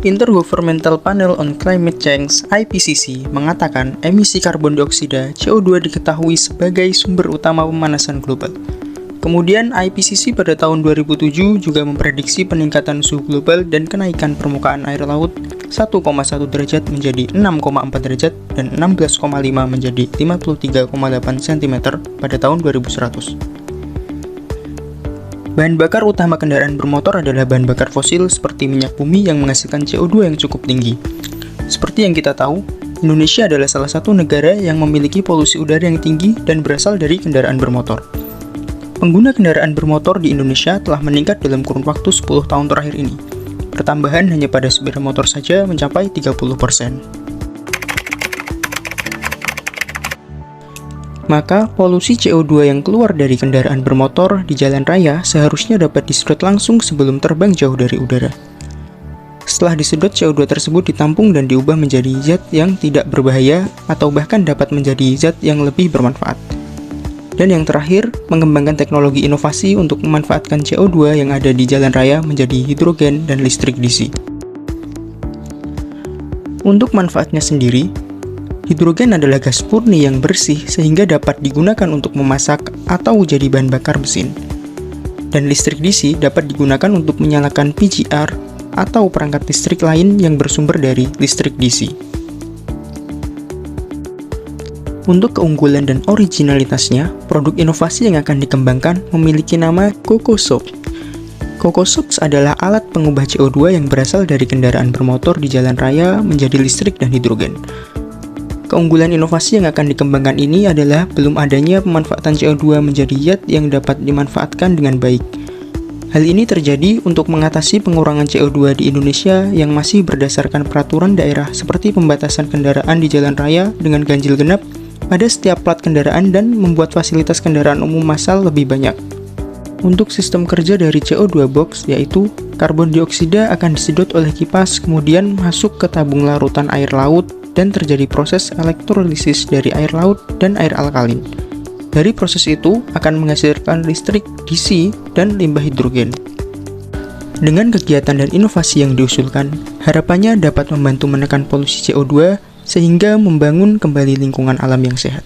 Intergovernmental Panel on Climate Change (IPCC) mengatakan emisi karbon dioksida CO2 diketahui sebagai sumber utama pemanasan global. Kemudian IPCC pada tahun 2007 juga memprediksi peningkatan suhu global dan kenaikan permukaan air laut 1,1 derajat menjadi 6,4 derajat dan 16,5 menjadi 53,8 cm pada tahun 2100. Bahan bakar utama kendaraan bermotor adalah bahan bakar fosil seperti minyak bumi yang menghasilkan CO2 yang cukup tinggi. Seperti yang kita tahu, Indonesia adalah salah satu negara yang memiliki polusi udara yang tinggi dan berasal dari kendaraan bermotor. Pengguna kendaraan bermotor di Indonesia telah meningkat dalam kurun waktu 10 tahun terakhir ini. Pertambahan hanya pada sepeda motor saja mencapai 30%. Maka, polusi CO2 yang keluar dari kendaraan bermotor di jalan raya seharusnya dapat disedot langsung sebelum terbang jauh dari udara. Setelah disedot, CO2 tersebut ditampung dan diubah menjadi zat yang tidak berbahaya atau bahkan dapat menjadi zat yang lebih bermanfaat. Dan yang terakhir, mengembangkan teknologi inovasi untuk memanfaatkan CO2 yang ada di jalan raya menjadi hidrogen dan listrik DC. Untuk manfaatnya sendiri, hidrogen adalah gas murni yang bersih sehingga dapat digunakan untuk memasak atau jadi bahan bakar mesin. Dan listrik DC dapat digunakan untuk menyalakan PGR atau perangkat listrik lain yang bersumber dari listrik DC. Untuk keunggulan dan originalitasnya, produk inovasi yang akan dikembangkan memiliki nama CocoSox. CocoSox adalah alat pengubah CO2 yang berasal dari kendaraan bermotor di jalan raya menjadi listrik dan hidrogen. Keunggulan inovasi yang akan dikembangkan ini adalah belum adanya pemanfaatan CO2 menjadi zat yang dapat dimanfaatkan dengan baik. Hal ini terjadi untuk mengatasi pengurangan CO2 di Indonesia yang masih berdasarkan peraturan daerah seperti pembatasan kendaraan di jalan raya dengan ganjil genap pada setiap plat kendaraan dan membuat fasilitas kendaraan umum massal lebih banyak. Untuk sistem kerja dari CO2 box, yaitu karbon dioksida akan disedot oleh kipas kemudian masuk ke tabung larutan air laut dan terjadi proses elektrolisis dari air laut dan air alkalin. Dari proses itu akan menghasilkan listrik DC dan limbah hidrogen. Dengan kegiatan dan inovasi yang diusulkan, harapannya dapat membantu menekan polusi CO2 sehingga membangun kembali lingkungan alam yang sehat.